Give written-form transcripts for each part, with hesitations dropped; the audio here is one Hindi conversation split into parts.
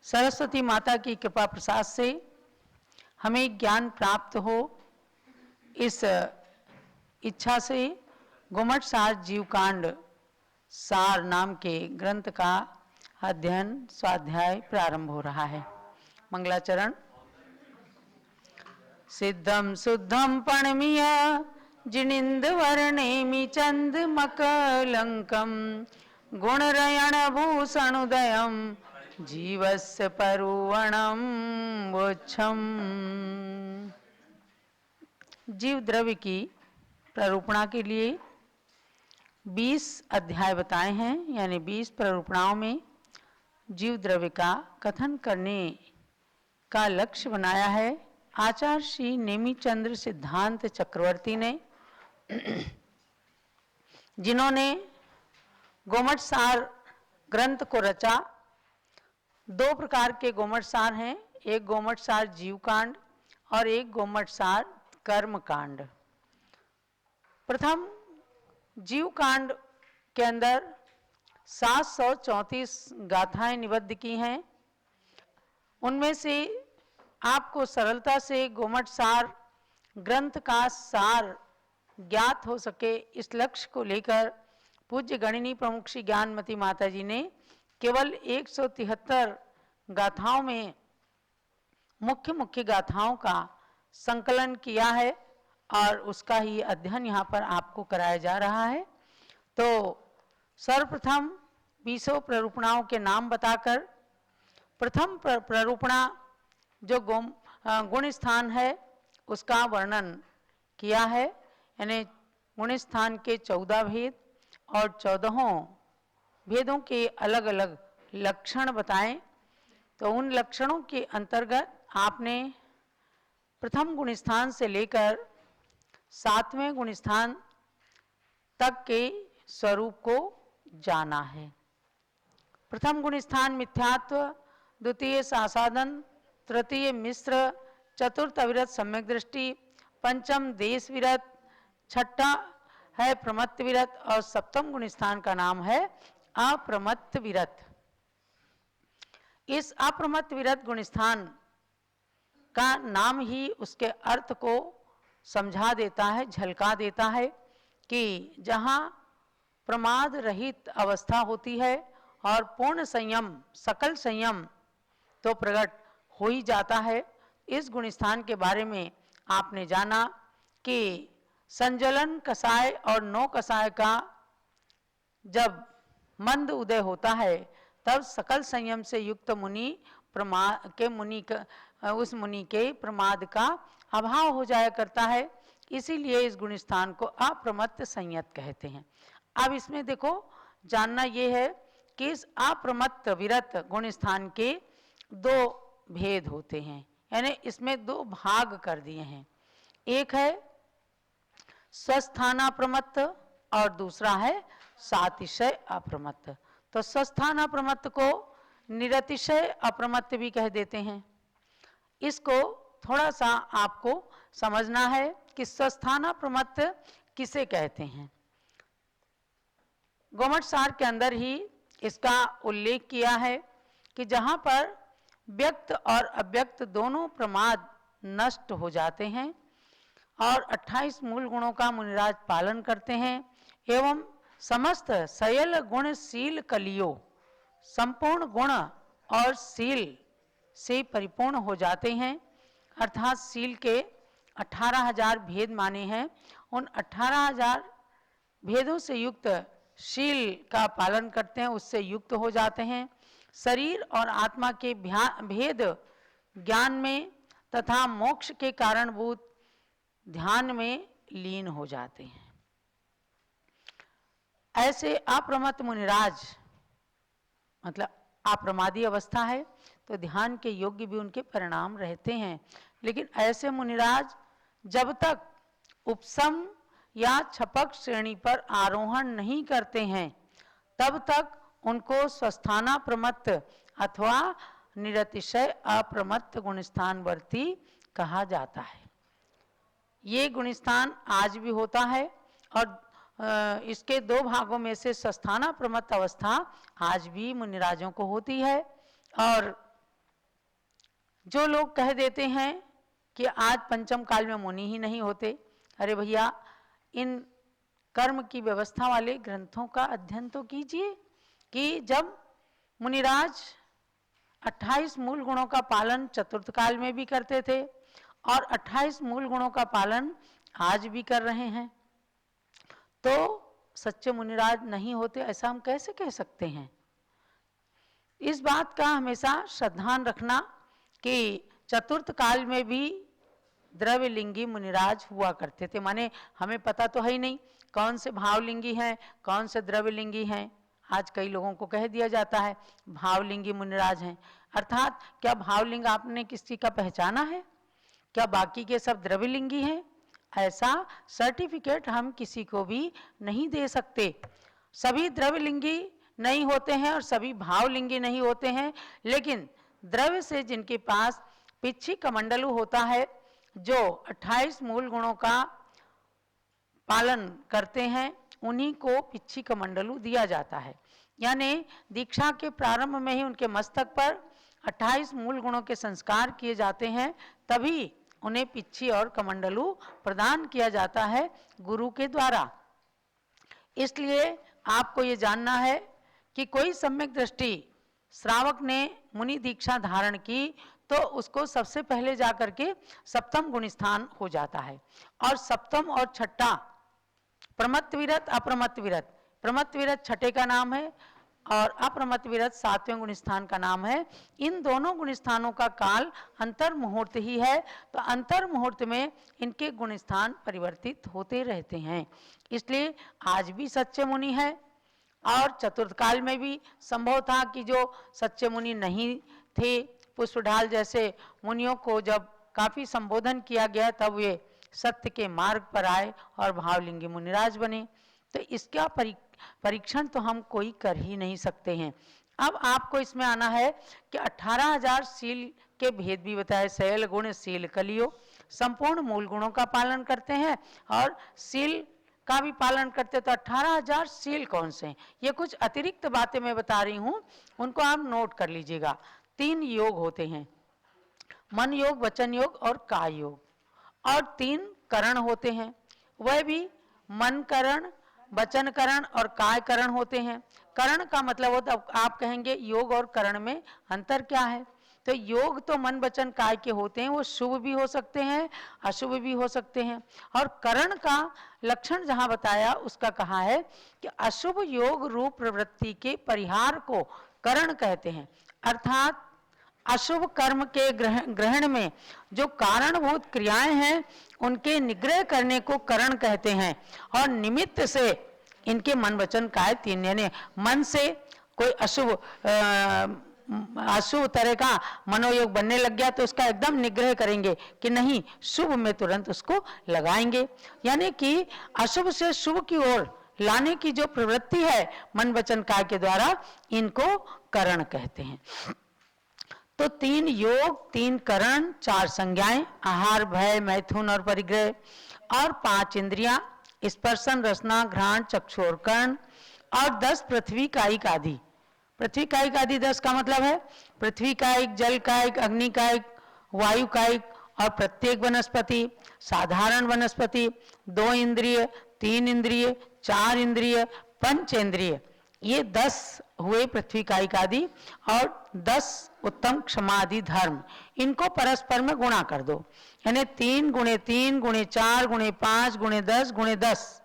सरस्वती माता की कृपा प्रसाद से हमें ज्ञान प्राप्त हो, इस इच्छा से गुम्मट सार जीवकांड सार नाम के ग्रंथ का अध्ययन स्वाध्याय प्रारंभ हो रहा है। मंगलाचरण। सिद्धम शुद्धम पणमीय जिनिंद वर्णेमि चंद मकलंकम गुणरयण भूषणुदयम जीवस्य परुवणम वोच्छम। जीव द्रव्य की प्ररूपणा के लिए 20 अध्याय बताए हैं, यानी 20 प्ररूपणाओं में जीव द्रव्य का कथन करने का लक्ष्य बनाया है आचार्य श्री नेमिचंद्र सिद्धांत चक्रवर्ती ने, जिन्होंने गोमट सार ग्रंथ को रचा। 2 प्रकार के गोमट सार हैं, एक गोमट सार जीवकांड और एक गोमट सार कर्मकांड। प्रथम जीवकांड के अंदर 734 गाथाएं निबद्ध की हैं। उनमें से आपको सरलता से गोमट सार ग्रंथ का सार ज्ञात हो सके, इस लक्ष्य को लेकर पूज्य गणिनी प्रमुख श्री ज्ञानमती माता जी ने केवल 173 गाथाओं में मुख्य मुख्य गाथाओं का संकलन किया है और उसका ही अध्ययन यहाँ पर आपको कराया जा रहा है। तो सर्वप्रथम 20 प्ररूपणाओं के नाम बताकर प्रथम प्ररूपणा जो गुण स्थान है उसका वर्णन किया है, यानी गुण स्थान के 14 भेद और 14 भेदों के अलग अलग लक्षण बताएं। तो उन लक्षणों के अंतर्गत आपने प्रथम गुण स्थान से लेकर 7वें गुण स्थान तक के स्वरूप को जाना है। प्रथम गुण स्थान मिथ्यात्व, द्वितीय सासादन, तृतीय मिश्र, चतुर्थ अविरत सम्यक दृष्टि, पंचम देश विरत, छठा है प्रमत्त विरत और सप्तम गुण स्थान का नाम है अप्रमत्त विरत। इस अप्रमत्त विरत गुण स्थान का नाम ही उसके अर्थ को समझा देता है, झलका देता है कि जहाँ प्रमाद रहित अवस्था होती है और पूर्ण संयम, सकल संयम तो प्रकट हो ही जाता है। इस गुण स्थान के बारे में आपने जाना कि संजलन कसाय और नौ कसाय का जब मंद उदय होता है तब सकल संयम से युक्त मुनि उस मुनि के प्रमाद का अभाव हो जाया करता है, इसीलिए इस गुण स्थान को अप्रमत्त संयत कहते हैं। अब इसमें देखो जानना ये है कि इस अप्रमत्त विरत गुण स्थान के 2 भेद होते हैं, यानी इसमें 2 भाग कर दिए हैं। एक है स्वस्थानाप्रमत्त और दूसरा है सातिशय अप्रमत्त। तो स्वस्थानाप्रमत्त को निरतिशय अप्रमत्त भी कह देते हैं। इसको थोड़ा सा आपको समझना है कि स्वस्थानाप्रमत्त किसे कहते हैं। गोमट सार के अंदर ही इसका उल्लेख किया है कि जहाँ पर व्यक्त और अव्यक्त दोनों प्रमाद नष्ट हो जाते हैं और 28 मूल गुणों का मुनिराज पालन करते हैं एवं समस्त सयल गुणशील कलियों संपूर्ण गुण और शील से परिपूर्ण हो जाते हैं, अर्थात शील के 18,000 भेद माने हैं। उन 18,000 भेदों से युक्त शील का पालन करते हैं, उससे युक्त हो जाते हैं। शरीर और आत्मा के भेद ज्ञान में तथा मोक्ष के कारणभूत ध्यान में लीन हो जाते हैं। ऐसे अप्रमत्त मुनिराज मतलब अप्रमादी अवस्था है तो ध्यान के योग्य भी उनके परिणाम रहते हैं, लेकिन ऐसे मुनिराज जब तक उपसम या छपक श्रेणी पर आरोहण नहीं करते हैं तब तक उनको स्वस्थानाप्रमत्त अथवा निरतिशय अप्रमत्त गुणस्थानवर्ती कहा जाता है। ये गुणस्थान आज भी होता है और इसके 2 भागों में से स्वस्थानाप्रमत्त अवस्था आज भी मुनिराजों को होती है और जो लोग कह देते हैं कि आज पंचम काल में मुनि ही नहीं होते, अरे भैया इन कर्म की व्यवस्था वाले ग्रंथों का अध्ययन तो कीजिए कि जब मुनिराज 28 मूल गुणों का पालन चतुर्थ काल में भी करते थे और 28 मूल गुणों का पालन आज भी कर रहे हैं, तो सच्चे मुनिराज नहीं होते ऐसा हम कैसे कह सकते हैं। इस बात का हमेशा श्रद्धान रखना कि चतुर्थ काल में भी द्रव्यलिंगी मुनिराज हुआ करते थे। माने हमें पता तो है ही नहीं कौन से भावलिंगी हैं कौन से द्रव्यलिंगी हैं। आज कई लोगों को कह दिया जाता है भावलिंगी मुनिराज हैं, अर्थात क्या भावलिंग आपने किसी का पहचाना है, क्या बाकी के सब द्रव्यलिंगी हैं? ऐसा सर्टिफिकेट हम किसी को भी नहीं दे सकते। सभी द्रव्यलिंगी नहीं होते हैं और सभी भावलिंगी नहीं होते हैं, लेकिन द्रव्य से जिनके पास पिच्छी कमंडलू होता है, जो 28 मूल गुणों का पालन करते हैं, उन्हीं को पिच्छी कमंडलू दिया जाता है। यानी दीक्षा के प्रारंभ में ही उनके मस्तक पर 28 मूल गुणों के संस्कार किए जाते हैं, तभी उन्हें पिच्छी और कमंडलू प्रदान किया जाता है गुरु के द्वारा। इसलिए आपको ये जानना है कि कोई सम्यक दृष्टि श्रावक ने मुनि दीक्षा धारण की तो उसको सबसे पहले जाकर के सप्तम गुण स्थान हो जाता है, और सप्तम और छठा प्रमत्त विरत अप्रमत्त विरत, प्रमत्त विरत छठे का नाम है और अप्रमत्त विरत सातवें गुण स्थान का नाम है। इन दोनों गुण स्थानों का काल अंतर मुहूर्त ही है, तो अंतर मुहूर्त में इनके गुण स्थान परिवर्तित होते रहते हैं। इसलिए आज भी सच्चे मुनि है और चतुर्थ काल में भी संभव था कि जो सच्चे मुनि नहीं थे, पुष्पढाल जैसे मुनियों को जब काफी संबोधन किया गया तब वे सत्य के मार्ग पर आए और भावलिंगी मुनिराज बने। तो इसका परीक्षण तो हम कोई कर ही नहीं सकते हैं। अब आपको इसमें आना है कि 18,000 शील के भेद भी बताए। शैल गुण शील कलियो, संपूर्ण मूल गुणों का पालन करते हैं और शील का भी पालन करते, तो 18,000 शील कौन से हैं? ये कुछ अतिरिक्त बातें मैं बता रही हूँ, उनको आप नोट कर लीजिएगा। 3 योग होते हैं, मन योग, वचन योग और काय योग, और 3 करण होते हैं, वह भी मन करण, वचन करण और काय करण होते हैं। करण का मतलब होता, आप कहेंगे योग और करण में अंतर क्या है? तो योग तो मन वचन काय के होते हैं, वो शुभ भी हो सकते हैं अशुभ भी हो सकते हैं, और करण का लक्षण जहां बताया उसका कहा है कि अशुभ योग रूप प्रवृत्ति के परिहार को करण कहते हैं। अर्थात अशुभ कर्म के ग्रहण में जो कारणभूत क्रियाएं हैं उनके निग्रह करने को करण कहते हैं, और निमित्त से इनके मन वचन काय 3, यानी मन से कोई अशुभ तरह का मनोयोग बनने लग गया तो उसका एकदम निग्रह करेंगे कि नहीं, शुभ में तुरंत उसको लगाएंगे। यानी कि अशुभ से शुभ की ओर लाने की जो प्रवृत्ति है मन वचन काय के द्वारा, इनको करण कहते हैं। तो 3 योग, 3 करण, 4 संज्ञाएं, आहार, भय, मैथुन और परिग्रह, और 5 इंद्रियां, स्पर्शन, रसना, घ्राण, चक्षु और कर्ण, और 10 पृथ्वी कायिक आदि। पृथ्वी कायिक आदि 10 का मतलब है पृथ्वी कायिक, जल कायिक, अग्नि कायिक, वायु कायिक, और प्रत्येक वनस्पति, साधारण वनस्पति, 2 इंद्रिय, 3 इंद्रिय, 4 इंद्रिय, पंचेंद्रिय, ये 10 हुए पृथ्वी कायिक आदि, और 10 उत्तम क्षमा आदि धर्म। इनको परस्पर में गुणा कर दो, यानी 3 गुणे 3 गुणे 4 गुणे 5 गुणे 10 गुणे 10,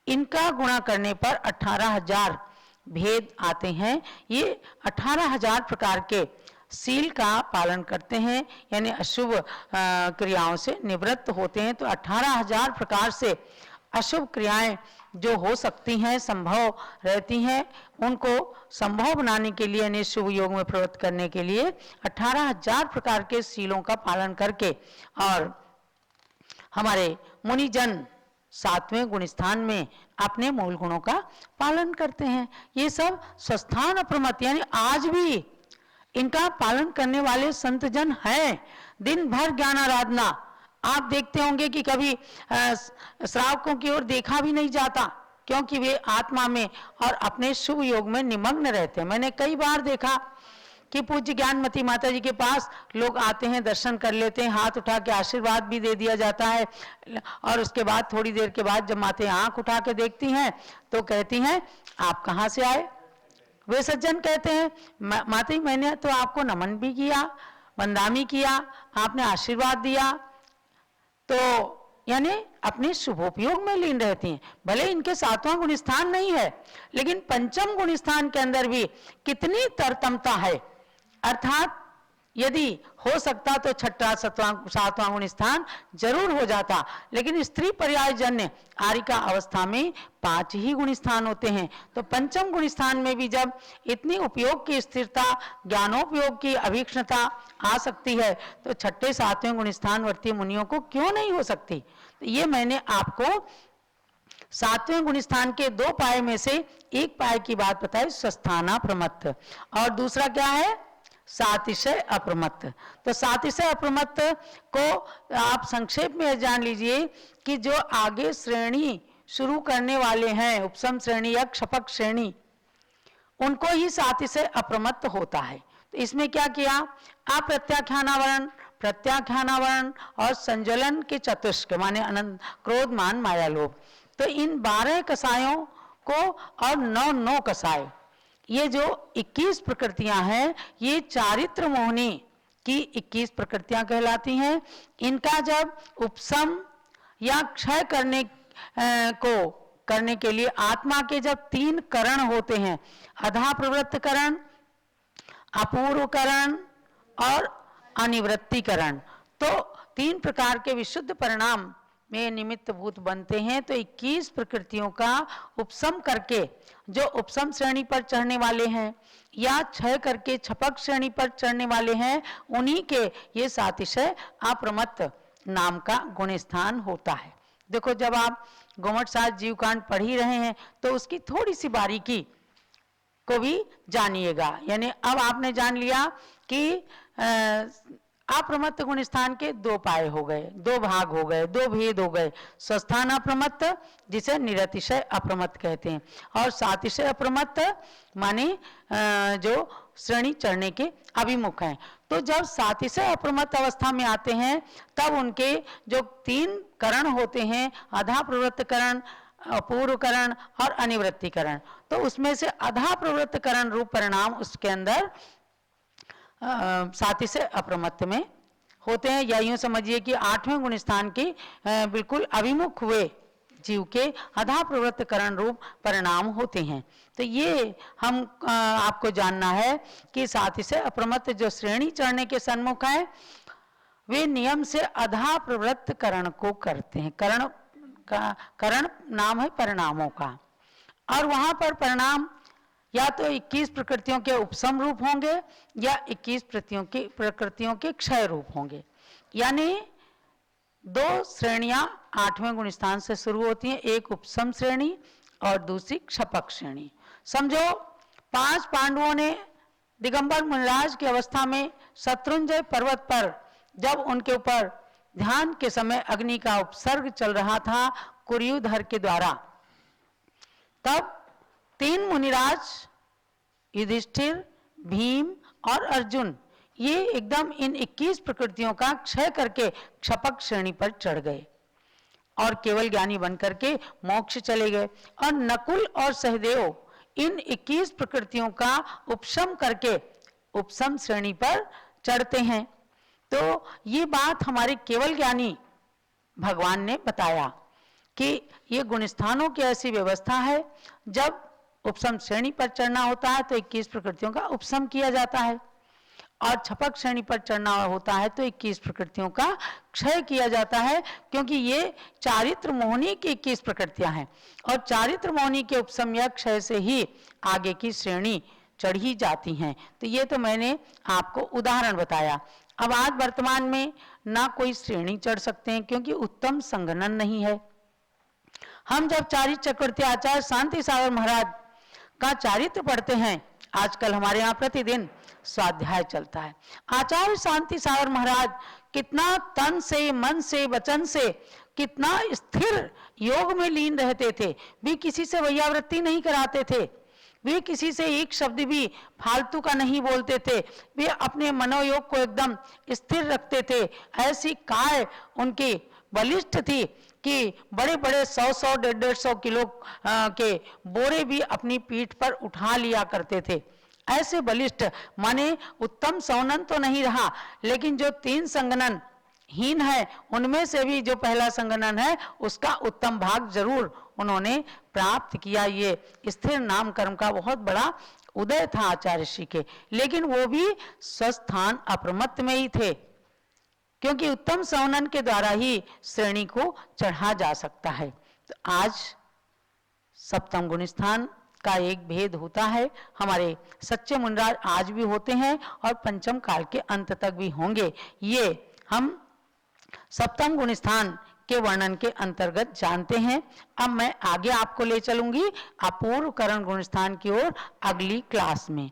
इनका गुणा करने पर 18,000 भेद आते हैं। ये 18,000 प्रकार के शील का पालन करते हैं, यानी अशुभ क्रियाओं से निवृत्त होते हैं। तो 18,000 प्रकार से अशुभ क्रियाएं जो हो सकती हैं, संभव रहती हैं, उनको संभव बनाने के लिए, यानी शुभ योग में प्रवृत्त करने के लिए 18,000 प्रकार के शीलों का पालन करके, और हमारे मुनिजन 7वें गुण स्थान में अपने मूल गुणों का पालन करते हैं। ये सब स्वस्थान अप्रमत्त, यानी आज भी इनका पालन करने वाले संत जन हैं। दिन भर ज्ञान आराधना, आप देखते होंगे कि कभी श्रावकों की ओर देखा भी नहीं जाता, क्योंकि वे आत्मा में और अपने शुभ योग में निमग्न रहते हैं। मैंने कई बार देखा कि पूज्य ज्ञानमती माता जी के पास लोग आते हैं, दर्शन कर लेते हैं, हाथ उठा के आशीर्वाद भी दे दिया जाता है, और उसके बाद थोड़ी देर के बाद जब माते आंख उठा के देखती हैं तो कहती हैं आप कहाँ से आए। वे सज्जन कहते हैं माता जी मैंने तो आपको नमन भी किया, वंदामी किया, आपने आशीर्वाद दिया, तो यानी अपने शुभोपयोग में लीन रहती हैं। भले इनके सातवां गुण स्थान नहीं है, लेकिन पंचम गुण स्थान के अंदर भी कितनी तरतमता है। अर्थात यदि हो सकता तो छठा सातवां गुण स्थान जरूर हो जाता, लेकिन स्त्री पर्याय जन्य आरिका अवस्था में 5 ही गुण स्थान होते हैं। तो पंचम गुण स्थान में भी जब इतनी उपयोग की स्थिरता, ज्ञानोपयोग की अभीक्ष्णता आ सकती है, तो छठे सातवें गुण स्थान वर्ती मुनियों को क्यों नहीं हो सकती। तो ये मैंने आपको सातवें गुण स्थान के 2 पाए में से एक पाए की बात बताई, स्वस्थाना प्रमत्त, और दूसरा क्या है, सातिशय अप्रमत्त। तो सातिशय अप्रमत्त को आप संक्षेप में जान लीजिए कि जो आगे श्रेणी शुरू करने वाले हैं, उपसम श्रेणी या क्षपक श्रेणी, उनको ही सातिशय अप्रमत्त होता है। तो इसमें क्या किया, आप प्रत्याख्यानावरण, प्रत्याख्यानावरण और संज्वलन के चतुष्क माने अनंत, क्रोध, मान, माया, लोभ, तो इन 12 कसायों को और 9 कसाय, ये जो 21 प्रकृतियां हैं, ये चारित्र मोहनी की 21 प्रकृतियां कहलाती हैं। इनका जब उपसम या क्षय करने के लिए आत्मा के जब 3 करण होते हैं, अधा प्रवृत्त करण, अपूर्व करण और अनिवृत्तिकरण, तो 3 प्रकार के विशुद्ध परिणाम में निमित्त भूत बनते हैं। तो 21 प्रकृतियों का उपसम करके जो उपसम श्रेणी पर चढ़ने वाले हैं या क्षय करके छपक श्रेणी पर चढ़ने वाले हैं, उन्हीं के ये सातिशय अप्रमत्त नाम का गुण स्थान होता है। देखो जब आप गोमट सात जीवकांड पढ़ ही रहे हैं तो उसकी थोड़ी सी बारीकी को भी जानिएगा। यानी अब आपने जान लिया कि अप्रमत्त गुण स्थान के 2 पाए हो गए, 2 भाग हो गए, 2 भेद हो गए, स्वस्थान अप्रमत्त जिसे निरतिशय अप्रमत्त कहते हैं, और सातिशय अप्रमत्त माने जो श्रेणी चढ़ने के अभिमुख हैं। तो जब सातिशय अप्रमत्त अवस्था में आते हैं तब उनके जो 3 करण होते हैं, अधा प्रवृत्त करण, अपूर्व करण और अनिवृत्तिकरण, तो उसमें से अधा प्रवृत्त करण रूप परिणाम उसके अंदर सातिशय अप्रमत्त में होते हैं। या यूं समझिए कि 8वें गुण स्थान के बिल्कुल अभिमुख हुए जीव के अधा प्रवृत्त करण रूप परिणाम होते हैं। तो ये हम आपको जानना है कि सातिशय अप्रमत्त जो श्रेणी चढ़ने के सन्मुख है, वे नियम से अधा प्रवृत्त करण को करते हैं। करण नाम है परिणामों का, और वहां पर परिणाम या तो 21 प्रकृतियों के उपसम रूप होंगे या 21 प्रकृतियों के क्षय रूप होंगे। यानी 2 श्रेणियां 8वें गुण स्थान से शुरू होती हैं, एक उपसम श्रेणी और दूसरी क्षपक श्रेणी। समझो 5 पांडवों ने दिगंबर मुनिराज की अवस्था में शत्रुंजय पर्वत पर जब उनके ऊपर ध्यान के समय अग्नि का उपसर्ग चल रहा था कुरयुधर के द्वारा, तब 3 मुनिराज युधिष्ठिर, भीम और अर्जुन ये एकदम इन 21 प्रकृतियों का क्षय करके क्षपक श्रेणी पर चढ़ गए और केवल ज्ञानी बन करके मोक्ष चले गए। और नकुल और सहदेव इन 21 प्रकृतियों का उपशम करके उपसम श्रेणी पर चढ़ते हैं। तो ये बात हमारे केवल ज्ञानी भगवान ने बताया कि ये गुणस्थानों की ऐसी व्यवस्था है, जब उपसम श्रेणी पर चढ़ना होता है तो 21 प्रकृतियों का उपसम किया जाता है, और छपक श्रेणी पर चढ़ना होता है तो 21 प्रकृतियों का क्षय किया जाता है, क्योंकि ये चारित्र मोहनी की 21 प्रकृतियां हैं, और चारित्र मोहनी के उपसम या क्षय से ही आगे की श्रेणी चढ़ी जाती हैं। तो ये तो मैंने आपको उदाहरण बताया। अब आज वर्तमान में ना कोई श्रेणी चढ़ सकते हैं क्योंकि उत्तम संगणन नहीं है। हम जब चारित्र चक्रवर्ती आचार्य शांति सागर महाराज का चारित्र पढ़ते हैं, आजकल हमारे यहाँ प्रतिदिन स्वाध्याय चलता है। आचार्य शांति सागर महाराज कितना तन से, मन से, वचन से कितना स्थिर योग में लीन रहते थे, भी किसी से वैयावृत्ति नहीं कराते थे, वे किसी से एक शब्द भी फालतू का नहीं बोलते थे, वे अपने मनोयोग को एकदम स्थिर रखते थे। ऐसी काय उनकी बलिष्ठ थी कि बड़े बड़े 100-100 150 किलो के बोरे भी अपनी पीठ पर उठा लिया करते थे। ऐसे बलिष्ठ माने उत्तम सौनन तो नहीं रहा, लेकिन जो 3 संगनन हीन है उनमें से भी जो पहला संगनन है उसका उत्तम भाग जरूर उन्होंने प्राप्त किया। ये स्थिर नाम कर्म का बहुत बड़ा उदय था आचार्य श्री के, लेकिन वो भी स्वस्थान अप्रमत्त में ही थे, क्योंकि उत्तम सौनन के द्वारा ही श्रेणी को चढ़ा जा सकता है। तो आज सप्तम गुण स्थान का एक भेद होता है, हमारे सच्चे मुनिराज आज भी होते हैं और पंचम काल के अंत तक भी होंगे। ये हम सप्तम गुण स्थान के वर्णन के अंतर्गत जानते हैं। अब मैं आगे आपको ले चलूंगी अपूर्व करण गुण स्थान की ओर अगली क्लास में।